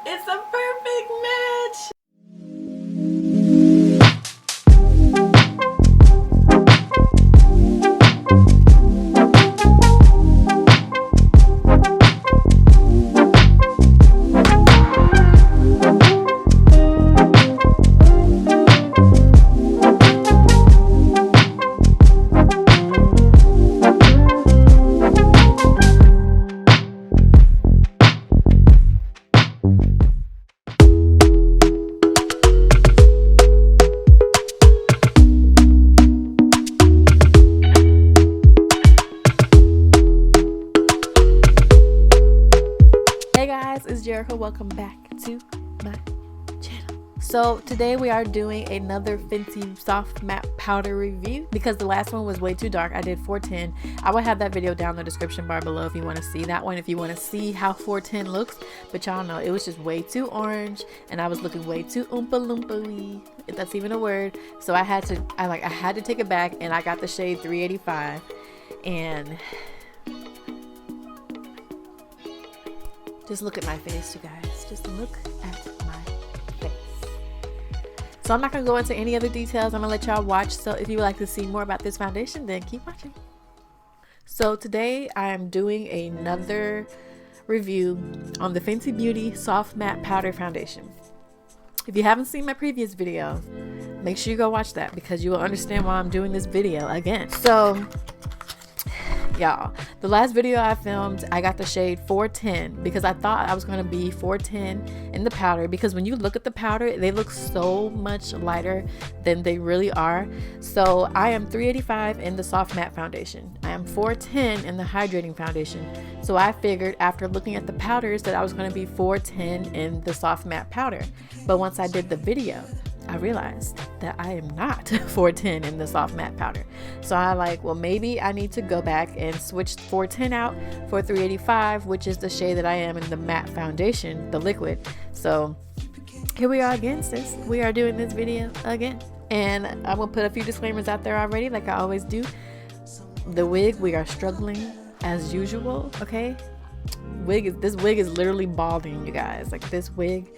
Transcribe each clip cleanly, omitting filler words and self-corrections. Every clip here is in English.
It's a perfect match. Hey guys, it's Jericho. Welcome back to my channel. So today we are doing another Fenty soft matte powder review because the last one was way too dark. I did 410. I will have that video down in the description bar below if you want to see that one, if you want to see how 410 looks. But y'all know it was just way too orange and I was looking way too oompa loompa-y, if that's even a word. So I had to take it back, and I got the shade 385. And just look at my face, you guys. Just look at my face. So I'm not going to go into any other details. I'm going to let y'all watch. So if you would like to see more about this foundation, then keep watching. So today I am doing another review on the Fenty Beauty Soft Matte Powder Foundation. If you haven't seen my previous video, make sure you go watch that because you will understand why I'm doing this video again. So y'all, the last video I filmed, I got the shade 410 because I thought I was going to be 410 in the powder, because when you look at the powder, they look so much lighter than they really are. So I am 385 in the soft matte foundation. I am 410 in the hydrating foundation. So I figured after looking at the powders that I was going to be 410 in the soft matte powder. But once I did the video, I realized that I am not 410 in the soft matte powder. So I well, maybe I need to go back and switch 410 out for 385, which is the shade that I am in the matte foundation, the liquid. So here we are again, sis. We are doing this video again. And I'm gonna put a few disclaimers out there already, like I always do. The wig, we are struggling as usual, okay? This wig is literally balding, you guys. Like, this wig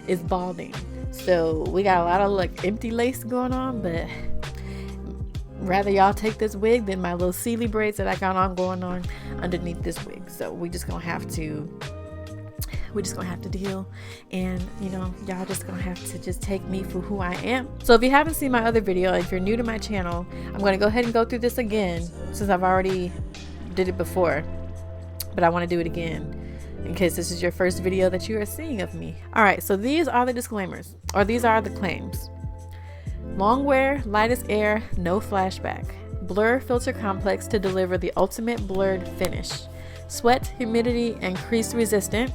is balding. So we got a lot of empty lace going on, but rather y'all take this wig than my little Sealy braids that I got on going on underneath this wig. So we just gonna have to deal, and you know, y'all just gonna have to just take me for who I am. So if you haven't seen my other video, if you're new to my channel, I'm gonna go ahead and go through this again since I've already did it before, but I want to do it again in case this is your first video that you are seeing of me. All right, so these are the disclaimers, or these are the claims. Long wear, lightest air, no flashback. Blur filter complex to deliver the ultimate blurred finish. Sweat, humidity, and crease resistant.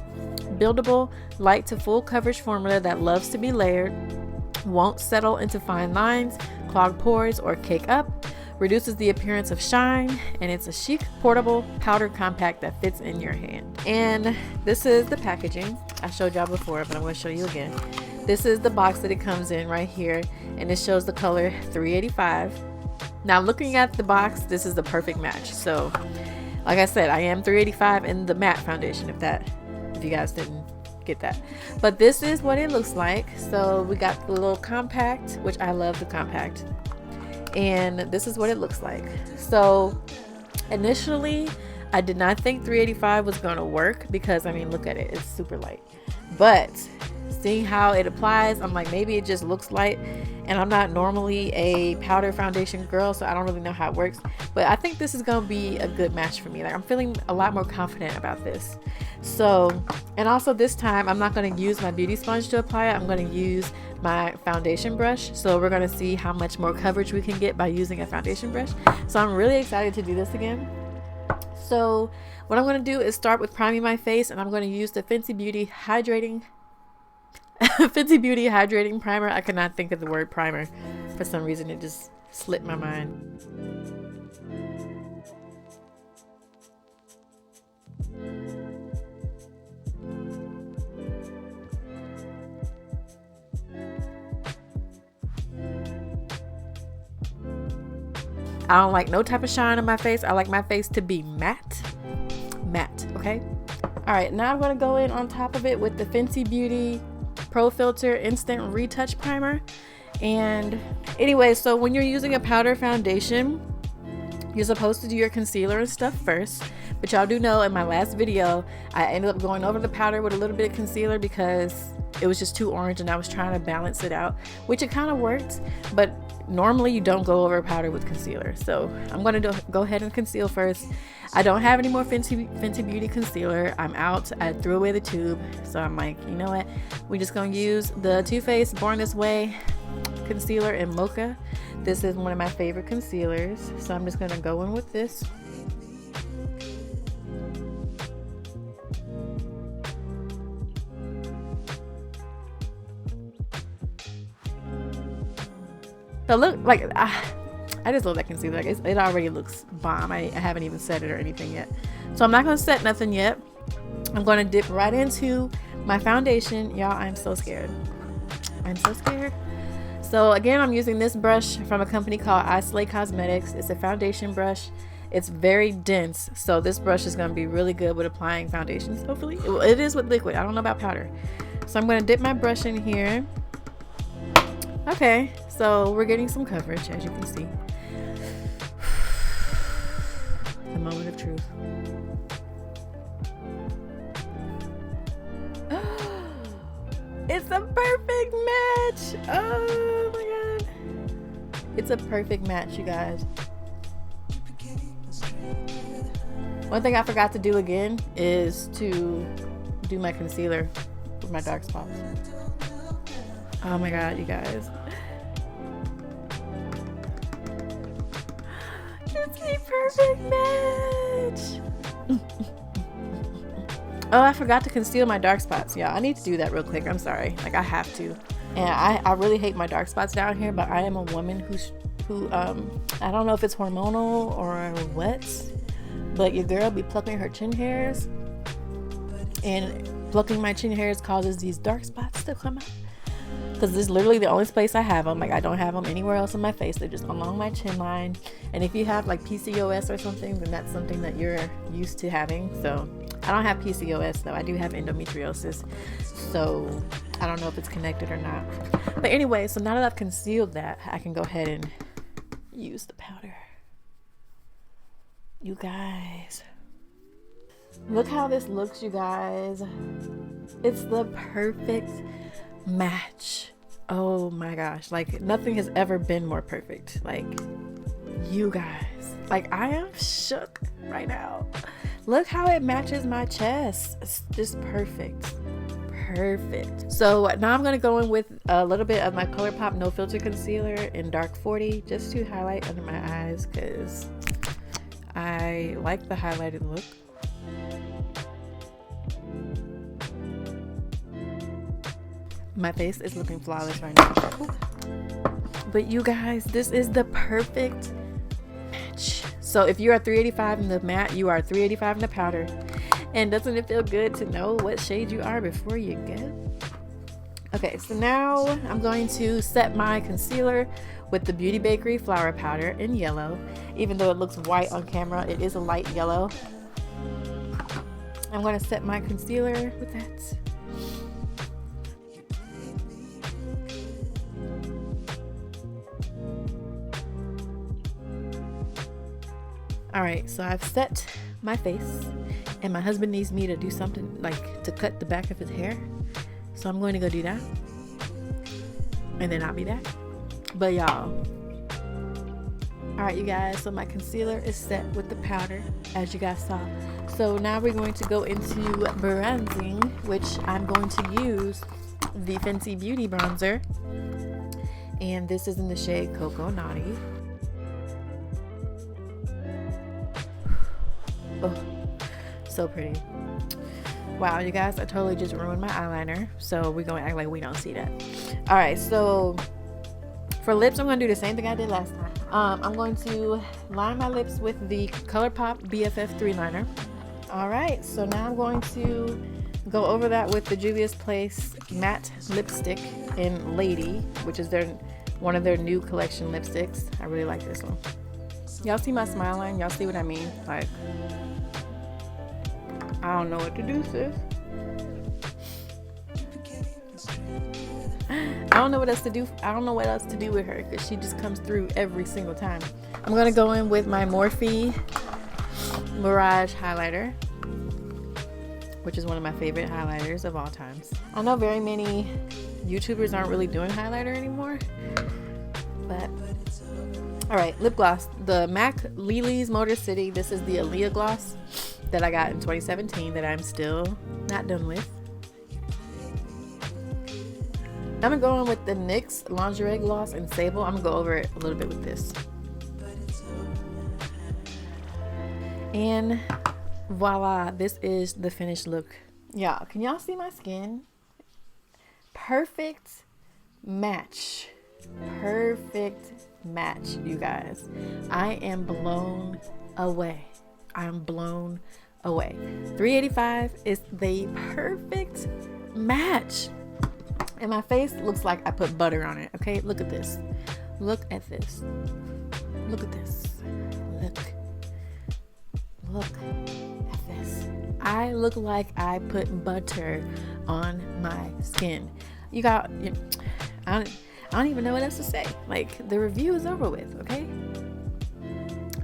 Buildable, light to full coverage formula that loves to be layered. Won't settle into fine lines, clog pores, or cake up. Reduces the appearance of shine, and it's a chic, portable powder compact that fits in your hand. And this is the packaging. I showed y'all before, but I'm going to show you again. This is the box that it comes in right here, and it shows the color 385. Now, looking at the box, this is the perfect match. So, like I said, I am 385 in the matte foundation, if you guys didn't get that. But this is what it looks like. So we got the little compact, which I love the compact. And this is what it looks like. So initially I did not think 385 was going to work because, I mean, look at it, it's super light. But seeing how it applies, I'm like, maybe it just looks light, and I'm not normally a powder foundation girl, so I don't really know how it works. But I think this is going to be a good match for me. Like, I'm feeling a lot more confident about this. So, and also this time I'm not going to use my beauty sponge to apply it. I'm going to use my foundation brush. So we're going to see how much more coverage we can get by using a foundation brush. So I'm really excited to do this again. So what I'm going to do is start with priming my face, and I'm going to use the Fenty Beauty Hydrating Primer. I could not think of the word primer. For some reason, it just slipped my mind. I don't like no type of shine on my face. I like my face to be matte, okay? All right, now I'm going to go in on top of it with the Fenty Beauty Pro Filter Instant Retouch Primer. And anyway, so when you're using a powder foundation, you're supposed to do your concealer and stuff first. But y'all do know in my last video, I ended up going over the powder with a little bit of concealer because it was just too orange and I was trying to balance it out, which it kind of worked. But normally you don't go over powder with concealer. So I'm going to go ahead and conceal first. I don't have any more Fenty Beauty concealer. I'm out. I threw away the tube. So I'm like, you know what? We're just going to use the Too Faced Born This Way concealer in Mocha. This is one of my favorite concealers. So I'm just going to go in with this. So look, like, I just love that concealer. Like, it already looks bomb. I haven't even set it or anything yet. So I'm not going to set nothing yet. I'm going to dip right into my foundation. Y'all, I'm so scared. I'm so scared. So again, I'm using this brush from a company called I Slay Cosmetics. It's a foundation brush. It's very dense. So this brush is going to be really good with applying foundations, hopefully. It is with liquid. I don't know about powder. So I'm going to dip my brush in here. Okay, so we're getting some coverage, as you can see. The moment of truth. It's a perfect match. Oh my god. It's a perfect match, you guys. One thing I forgot to do again is to do my concealer with my dark spots. Oh my god, you guys. It's a perfect match. Oh, I forgot to conceal my dark spots. Yeah, I need to do that real quick. I'm sorry. Like, I have to. And I really hate my dark spots down here, but I am a woman who I don't know if it's hormonal or what, but your girl be plucking her chin hairs, and plucking my chin hairs causes these dark spots to come out. Because this is literally the only place I have them. Like, I don't have them anywhere else on my face. They're just along my chin line. And if you have like PCOS or something, then that's something that you're used to having. So I don't have PCOS though. I do have endometriosis. So I don't know if it's connected or not. But anyway, so now that I've concealed that, I can go ahead and use the powder. You guys, look how this looks, you guys. It's the perfect match. Oh my gosh, like nothing has ever been more perfect. Like, you guys, like, I am shook right now. Look how it matches my chest. It's just perfect. So now I'm going to go in with a little bit of my ColourPop No Filter Concealer in Dark 40 just to highlight under my eyes because I like the highlighted look. My face is looking flawless right now. But you guys, this is the perfect match. So if you are 385 in the matte, you are 385 in the powder. And doesn't it feel good to know what shade you are before you go? Okay, so now I'm going to set my concealer with the Beauty Bakery Flower Powder in yellow. Even though it looks white on camera, it is a light yellow. I'm going to set my concealer with that. Alright, so I've set my face, and my husband needs me to do something, like to cut the back of his hair. So I'm going to go do that, and then I'll be back. But y'all, alright you guys, so my concealer is set with the powder, as you guys saw. So now we're going to go into bronzing, which I'm going to use the Fenty Beauty bronzer. And this is in the shade Cocoa Naughty. Oh, so pretty. Wow, you guys, I totally just ruined my eyeliner. So we're going to act like we don't see that. Alright, so for lips, I'm going to do the same thing I did last time. I'm going to line my lips with the ColourPop BFF3 liner. Alright, so now I'm going to go over that with the Juvia's Place matte lipstick in Lady, which is one of their new collection lipsticks. I really like this one. Y'all see my smile line? Y'all see what I mean? Like, I don't know what to do, sis. I don't know what else to do. I don't know what else to do with her because she just comes through every single time. I'm gonna go in with my Morphe Mirage highlighter, which is one of my favorite highlighters of all times. I know very many YouTubers aren't really doing highlighter anymore, but all right, lip gloss. The MAC Lily's Motor City. This is the Aaliyah gloss that I got in 2017 that I'm still not done with. I'm gonna go in with the NYX Lingerie Gloss in Sable. I'm gonna go over it a little bit with this. And voila, this is the finished look. Y'all, can y'all see my skin? Perfect match. Perfect match, you guys. I am blown away. I am blown away. $3.85 is the perfect match. And my face looks like I put butter on it. Okay, look at this. Look at this. Look at this. Look at this. I look like I put butter on my skin. You got, I don't even know what else to say. Like, the review is over with, okay?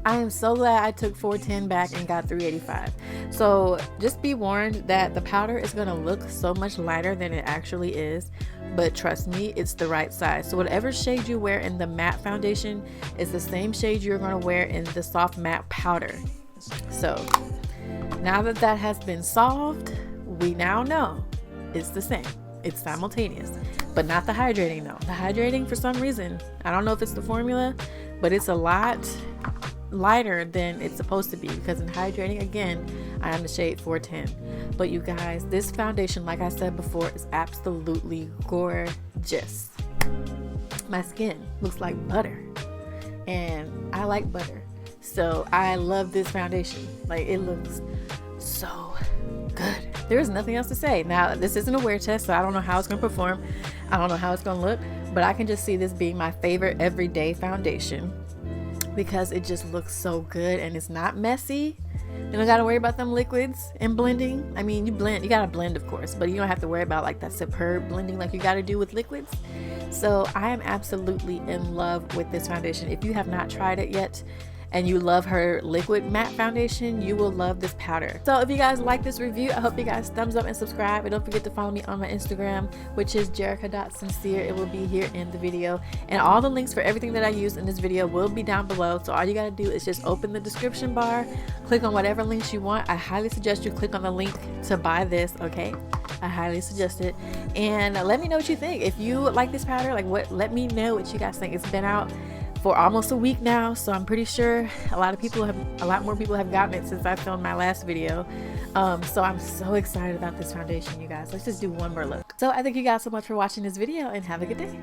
I am so glad I took $4.10 back and got $3.85. So just be warned that the powder is going to look so much lighter than it actually is, but trust me, it's the right size. So whatever shade you wear in the matte foundation is the same shade you're going to wear in the soft matte powder. So now that that has been solved, we now know it's the same. It's simultaneous, but not the hydrating though. The hydrating, for some reason, I don't know if it's the formula, but it's a lot lighter than it's supposed to be, because in hydrating, again, I am the shade 410. But you guys, this foundation, like I said before, is absolutely gorgeous. My skin looks like butter, and I like butter, so I love this foundation. Like, it looks so good. There is nothing else to say. Now, this isn't a wear test, so I don't know how it's going to perform. I don't know how it's going to look, but I can just see this being my favorite everyday foundation because it just looks so good and it's not messy. You don't got to worry about them liquids and blending. I mean, you got to blend, of course, but you don't have to worry about like that superb blending like you got to do with liquids. So I am absolutely in love with this foundation. If you have not tried it yet, and you love her liquid matte foundation, you will love this powder. So if you guys like this review, I hope you guys thumbs up and subscribe, and don't forget to follow me on my Instagram, which is Jerika.sincere. It will be here in the video, and all the links for everything that I use in this video will be down below. So all you gotta do is just open the description bar, click on whatever links you want. I highly suggest you click on the link to buy this, okay? I highly suggest it, and let me know what you think. If you like this powder, let me know what you guys think. It's been out for almost a week now, so I'm pretty sure a lot more people have gotten it since I filmed my last video. So I'm so excited about this foundation, you guys. Let's just do one more look. So I thank you guys so much for watching this video, and have a good day.